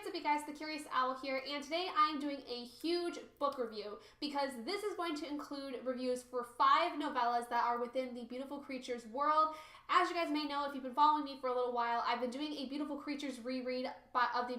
up, you guys? The Curious Owl here, and today I'm doing a huge book review because this is going to include reviews for 5 novellas that are within the Beautiful Creatures world. As you guys may know, if you've been following me for a little while, I've been doing a Beautiful Creatures reread of the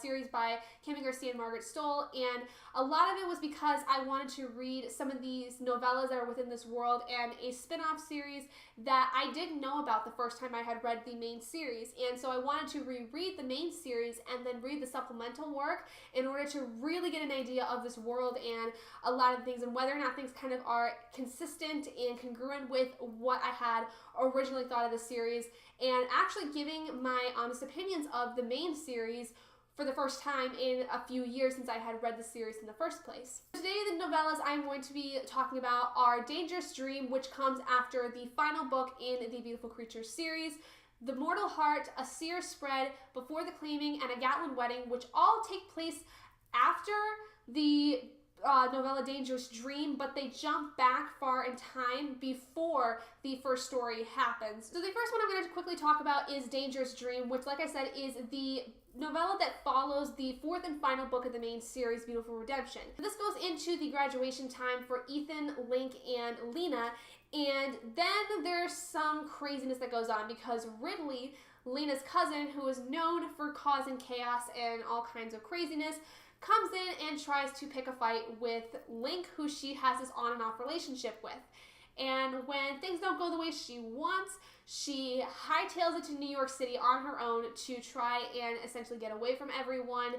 series by Garcia and Margaret Stohl, and a lot of it was because I wanted to read some of these novellas that are within this world and a spin-off series that I didn't know about the first time I had read the main series, and so I wanted to reread the main series and then read the supplemental work in order to really get an idea of this world and a lot of things and whether or not things kind of are consistent and congruent with what I had originally thought of the series, and actually giving my honest opinions of the main series for the first time in a few years since I had read the series in the first place. Today, the novellas I'm going to be talking about are Dangerous Dream, which comes after the final book in the Beautiful Creatures series, The Mortal Heart, A Seer Spread, Before the Claiming, and A Gatlin Wedding, which all take place after the novella Dangerous Dream, but they jump back far in time before the first story happens. So the first one I'm going to quickly talk about is Dangerous Dream, which, like I said, is the novella that follows the 4th and final book of the main series, Beautiful Redemption. This goes into the graduation time for Ethan, Link, and Lena, and then there's some craziness that goes on because Ridley, Lena's cousin, who is known for causing chaos and all kinds of craziness, comes in and tries to pick a fight with Link, who she has this on and off relationship with. And when things don't go the way she wants, she hightails it to New York City on her own to try and essentially get away from everyone,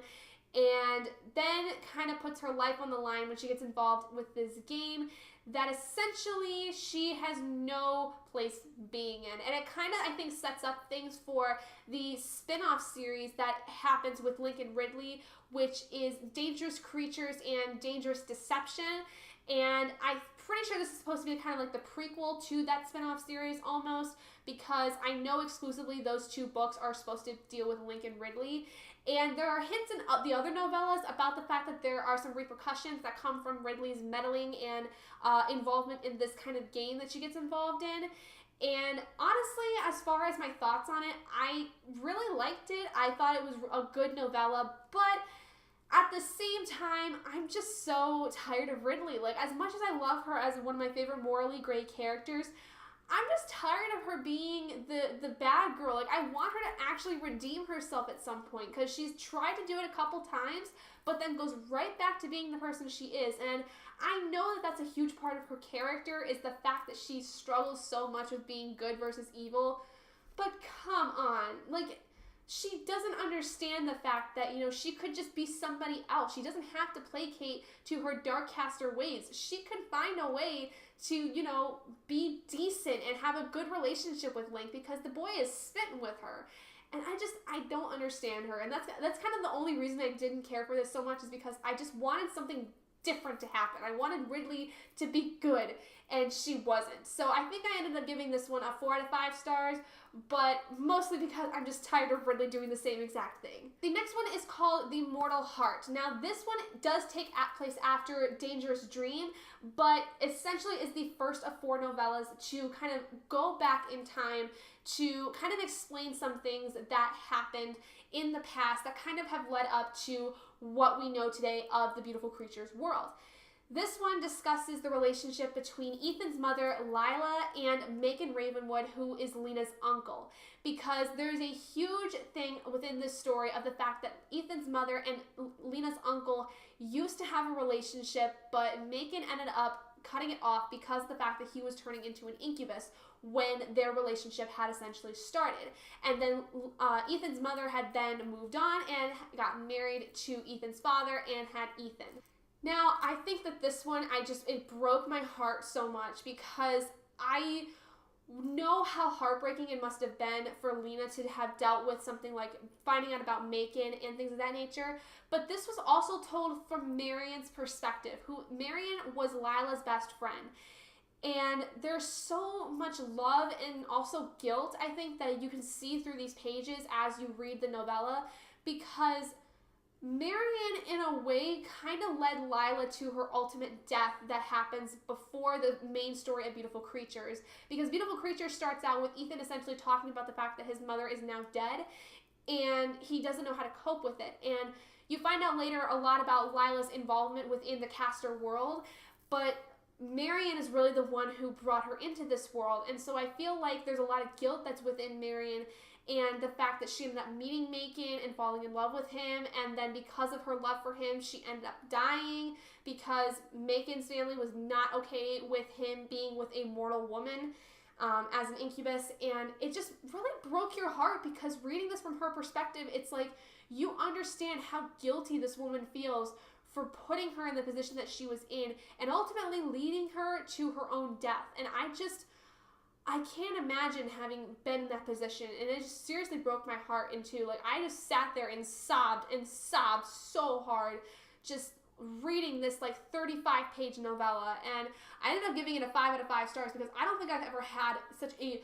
and then kind of puts her life on the line when she gets involved with this game that essentially she has no place being in. And it kind of, I think, sets up things for the spin-off series that happens with Link and Ridley, which is Dangerous Creatures and Dangerous Deception. And I'm pretty sure this is supposed to be kind of like the prequel to that spin-off series almost, because I know exclusively those 2 books are supposed to deal with Link and Ridley. And there are hints in the other novellas about the fact that there are some repercussions that come from Ridley's meddling and involvement in this kind of game that she gets involved in. And honestly, as far as my thoughts on it, I really liked it. I thought it was a good novella, but at the same time, I'm just so tired of Ridley. Like, as much as I love her as one of my favorite morally gray characters, I'm just tired of her being the bad girl. Like, I want her to actually redeem herself at some point, because she's tried to do it a couple times, but then goes right back to being the person she is. And I know that that's a huge part of her character, is the fact that she struggles so much with being good versus evil. But come on, like, she doesn't understand the fact that, you know, she could just be somebody else. She doesn't have to placate to her Darkcaster ways. She could find a way to, you know, be decent and have a good relationship with Link, because the boy is smitten with her. And I don't understand her. And that's kind of the only reason I didn't care for this so much, is because I just wanted something different to happen. I wanted Ridley to be good, and she wasn't. So I think I ended up giving this one a 4 out of 5 stars, but mostly because I'm just tired of Ridley doing the same exact thing. The next one is called The Mortal Heart. Now, this one does take place after Dangerous Dream, but essentially is the first of 4 novellas to kind of go back in time to kind of explain some things that happened in the past that kind of have led up to what we know today of the Beautiful Creatures world. This one discusses the relationship between Ethan's mother, Lila, and Macon Ravenwood, who is Lena's uncle, because there's a huge thing within this story of the fact that Ethan's mother and Lena's uncle used to have a relationship, but Macon ended up cutting it off because of the fact that he was turning into an incubus when their relationship had essentially started. And then Ethan's mother had then moved on and got married to Ethan's father and had Ethan. Now, I think that this one, it broke my heart so much, because I know how heartbreaking it must have been for Lena to have dealt with something like finding out about Macon and things of that nature. But this was also told from Marion's perspective, Marion was Lila's best friend. And there's so much love and also guilt, I think, that you can see through these pages as you read the novella, because Marion, in a way, kind of led Lila to her ultimate death that happens before the main story of Beautiful Creatures. Because Beautiful Creatures starts out with Ethan essentially talking about the fact that his mother is now dead, and he doesn't know how to cope with it. And you find out later a lot about Lila's involvement within the caster world, but Marion is really the one who brought her into this world. And so I feel like there's a lot of guilt that's within Marion, and the fact that she ended up meeting Macon and falling in love with him, and then because of her love for him, she ended up dying because Macon's family was not okay with him being with a mortal woman as an incubus. And it just really broke your heart, because reading this from her perspective, it's like you understand how guilty this woman feels for putting her in the position that she was in and ultimately leading her to her own death. And I can't imagine having been in that position, and it just seriously broke my heart in two. Like, I just sat there and sobbed so hard just reading this like 35-page novella, and I ended up giving it a 5 out of 5 stars because I don't think I've ever had such a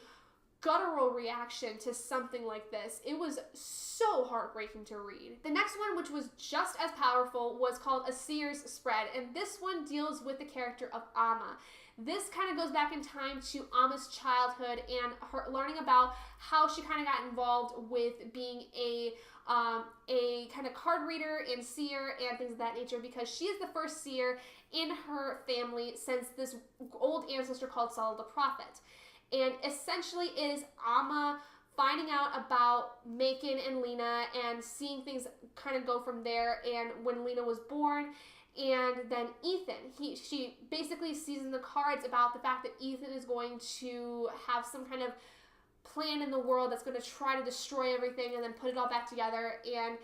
guttural reaction to something like this. It was so heartbreaking to read. The next one, which was just as powerful, was called A Seer's Spread, and this one deals with the character of Amma. This kind of goes back in time to Amma's childhood and her learning about how she kind of got involved with being a kind of card reader and seer and things of that nature, because she is the first seer in her family since this old ancestor called Stohl the Prophet. And essentially it is Amma finding out about Macon and Lena and seeing things kind of go from there, and when Lena was born. And then Ethan, she basically sees in the cards about the fact that Ethan is going to have some kind of plan in the world that's going to try to destroy everything and then put it all back together. And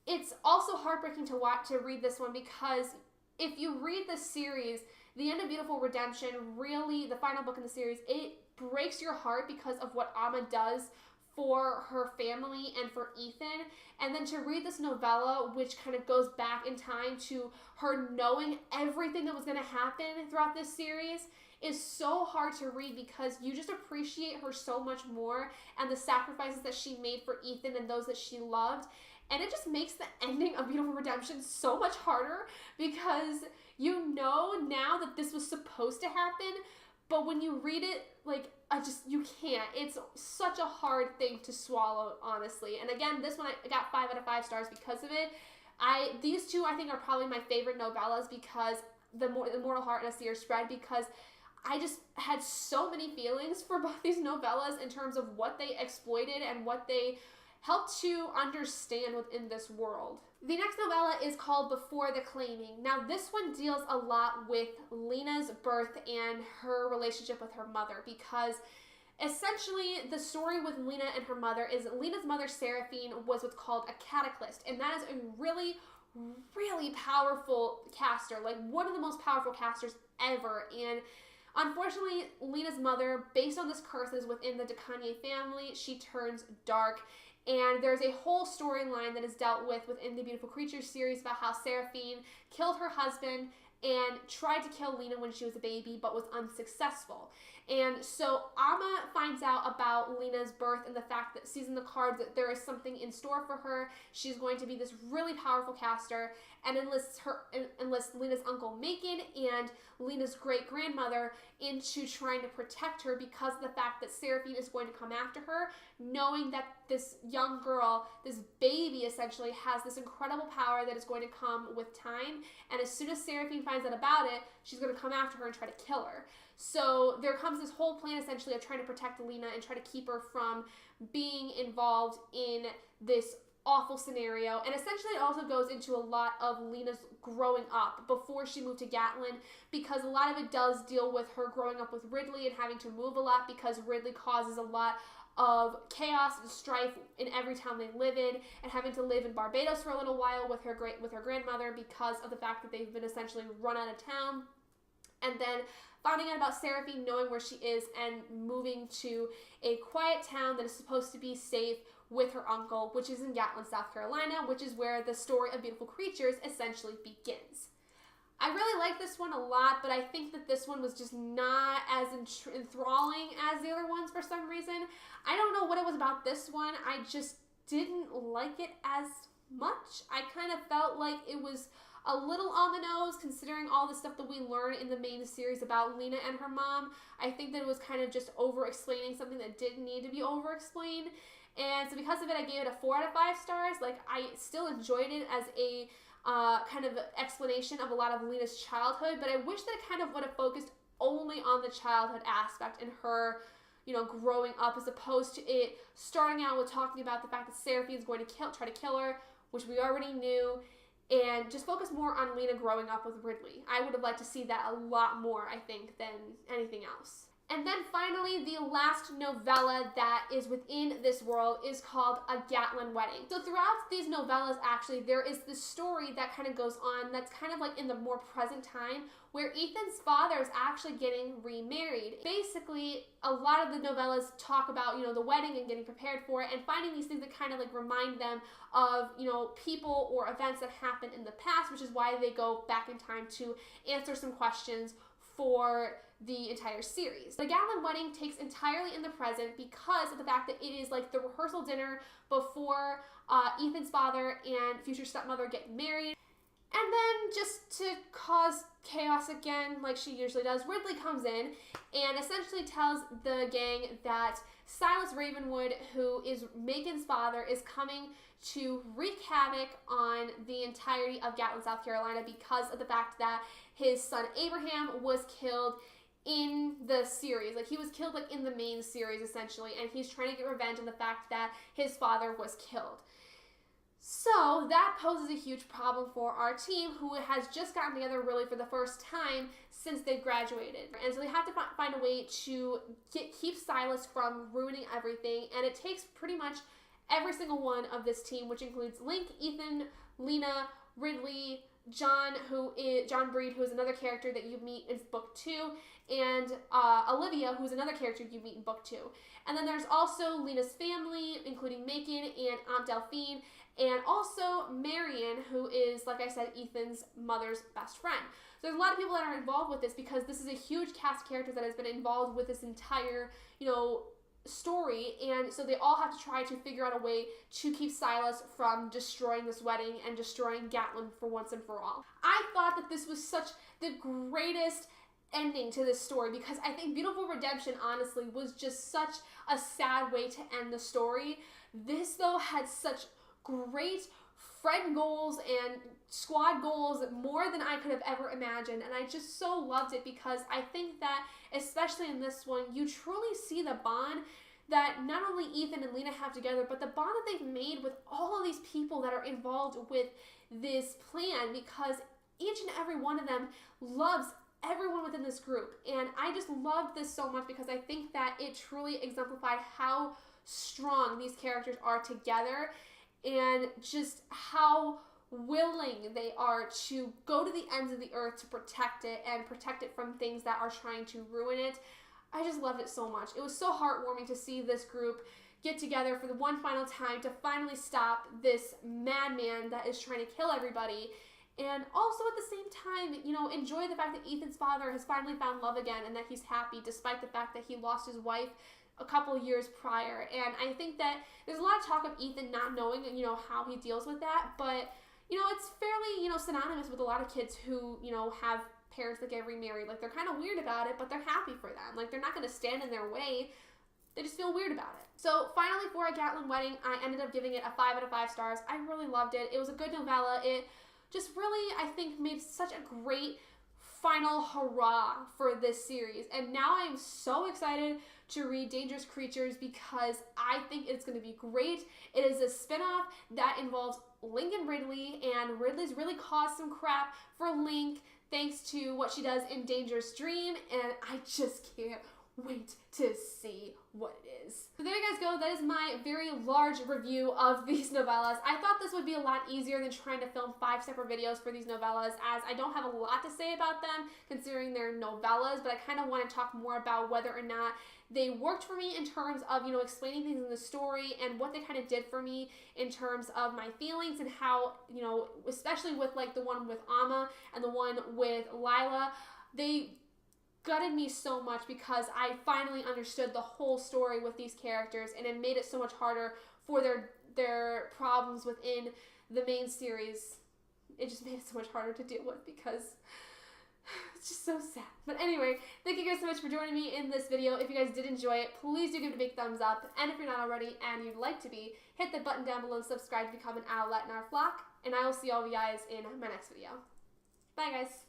it's also heartbreaking to read this one, because if you read this series, the end of Beautiful Redemption, really the final book in the series, it breaks your heart because of what Amma does for her family and for Ethan. And then to read this novella, which kind of goes back in time to her knowing everything that was going to happen throughout this series, is so hard to read, because you just appreciate her so much more and the sacrifices that she made for Ethan and those that she loved. And it just makes the ending of Beautiful Redemption so much harder, because you know now that this was supposed to happen, but when you read it, like, you can't. It's such a hard thing to swallow, honestly. And again, this one I got 5 out of 5 stars because of it. These two I think are probably my favorite novellas, because the Mortal Heart and A Seer's Spread, because I just had so many feelings for both these novellas in terms of what they exploited and what they helped to understand within this world. The next novella is called Before the Claiming. Now, this one deals a lot with Lena's birth and her relationship with her mother, because essentially the story with Lena and her mother is Lena's mother, Seraphine, was what's called a cataclysm, and that is a really, really powerful caster, like one of the most powerful casters ever. And unfortunately, Lena's mother, based on this curse that is within the Decanier family, she turns dark. And there's a whole storyline that is dealt with within the Beautiful Creatures series about how Seraphine killed her husband and tried to kill Lena when she was a baby, but was unsuccessful. And so Amma finds out about Lena's birth and the fact that, sees in the cards that there is something in store for her. She's going to be this really powerful caster, and enlists Lena's uncle Macon and Lena's great-grandmother into trying to protect her, because of the fact that Seraphine is going to come after her, knowing that this young girl, this baby essentially, has this incredible power that is going to come with time. And as soon as Seraphine finds out about it, she's going to come after her and try to kill her. So there comes this whole plan essentially of trying to protect Lena and try to keep her from being involved in this awful scenario. And essentially it also goes into a lot of Lena's growing up before she moved to Gatlin, because a lot of it does deal with her growing up with Ridley and having to move a lot, because Ridley causes a lot of chaos and strife in every town they live in, and having to live in Barbados for a little while with her grandmother, because of the fact that they've been essentially run out of town. And then finding out about Seraphine, knowing where she is, and moving to a quiet town that is supposed to be safe with her uncle, which is in Gatlin, South Carolina, which is where the story of Beautiful Creatures essentially begins. I really like this one a lot, but I think that this one was just not as enthralling as the other ones for some reason. I don't know what it was about this one. I just didn't like it as much. I kind of felt like it was a little on the nose, considering all the stuff that we learn in the main series about Lena and her mom. I think that it was kind of just over-explaining something that didn't need to be over-explained. And so because of it, I gave it a 4 out of 5 stars. Like, I still enjoyed it as a kind of explanation of a lot of Lena's childhood, but I wish that it kind of would have focused only on the childhood aspect and her, you know, growing up, as opposed to it starting out with talking about the fact that Seraphine is going to try to kill her, which we already knew, and just focus more on Lena growing up with Ridley. I would have liked to see that a lot more, I think, than anything else. And then finally, the last novella that is within this world is called A Gatlin Wedding. So throughout these novellas, actually, there is this story that kind of goes on that's kind of like in the more present time, where Ethan's father is actually getting remarried. Basically, a lot of the novellas talk about, you know, the wedding and getting prepared for it and finding these things that kind of like remind them of, you know, people or events that happened in the past, which is why they go back in time to answer some questions for the entire series. The Gatlin Wedding takes entirely in the present because of the fact that it is like the rehearsal dinner before Ethan's father and future stepmother get married. And then, just to cause chaos again, like she usually does, Ridley comes in and essentially tells the gang that Silas Ravenwood, who is Megan's father, is coming to wreak havoc on the entirety of Gatlin, South Carolina, because of the fact that his son Abraham was killed in the series. Like, he was killed like in the main series, essentially, and he's trying to get revenge on the fact that his father was killed. So that poses a huge problem for our team, who has just gotten together really for the first time since they've graduated. And so they have to find a way to keep Silas from ruining everything, and it takes pretty much every single one of this team, which includes Link, Ethan, Lena, Ridley, John Breed, who is another character that you meet in book 2, and Olivia, who's another character you meet in book 2. And then there's also Lena's family, including Macon and Aunt Delphine, and also Marion, who is, like I said, Ethan's mother's best friend. So there's a lot of people that are involved with this, because this is a huge cast of characters that has been involved with this entire, you know, story, and so they all have to try to figure out a way to keep Silas from destroying this wedding and destroying Gatlin for once and for all. I thought that this was such the greatest ending to this story, because I think Beautiful Redemption, honestly, was just such a sad way to end the story. This, though, had such great friend goals and squad goals, more than I could have ever imagined, and I just so loved it, because I think that, especially in this one, you truly see the bond that not only Ethan and Lena have together, but the bond that they've made with all of these people that are involved with this plan, because each and every one of them loves everyone within this group. And I just loved this so much, because I think that it truly exemplified how strong these characters are together, and just how willing they are to go to the ends of the earth to protect it, and protect it from things that are trying to ruin it. I just loved it so much. It was so heartwarming to see this group get together for the one final time to finally stop this madman that is trying to kill everybody. And also at the same time, you know, enjoy the fact that Ethan's father has finally found love again, and that he's happy despite the fact that he lost his wife a couple years prior. And I think that there's a lot of talk of Ethan not knowing, you know, how he deals with that, but, you know, it's fairly, you know, synonymous with a lot of kids who, you know, have parents that get remarried. Like, they're kind of weird about it, but they're happy for them. Like, they're not going to stand in their way. They just feel weird about it. So finally, for A Gatlin Wedding, I ended up giving it a 5 out of 5 stars. I really loved it. It was a good novella. It just really, I think, made such a great final hurrah for this series. And now I'm so excited to read Dangerous Creatures, because I think it's going to be great. It is a spinoff that involves Link and Ridley, and Ridley's really caused some crap for Link thanks to what she does in Dangerous Dream, and I just can't wait to see what it is. So there you guys go. That is my very large review of these novellas. I thought this would be a lot easier than trying to film 5 separate videos for these novellas, as I don't have a lot to say about them considering they're novellas, but I kind of want to talk more about whether or not they worked for me in terms of, you know, explaining things in the story, and what they kind of did for me in terms of my feelings, and how, you know, especially with like the one with Amma and the one with Lila, they gutted me so much, because I finally understood the whole story with these characters, and it made it so much harder for their problems within the main series. It just made it so much harder to deal with, because It's just so sad. But anyway, thank you guys so much for joining me in this video. If you guys did enjoy it, please do give it a big thumbs up. And if you're not already and you'd like to be, hit the button down below, subscribe to become an owlet in our flock. And I will see all of you guys in my next video. Bye, guys.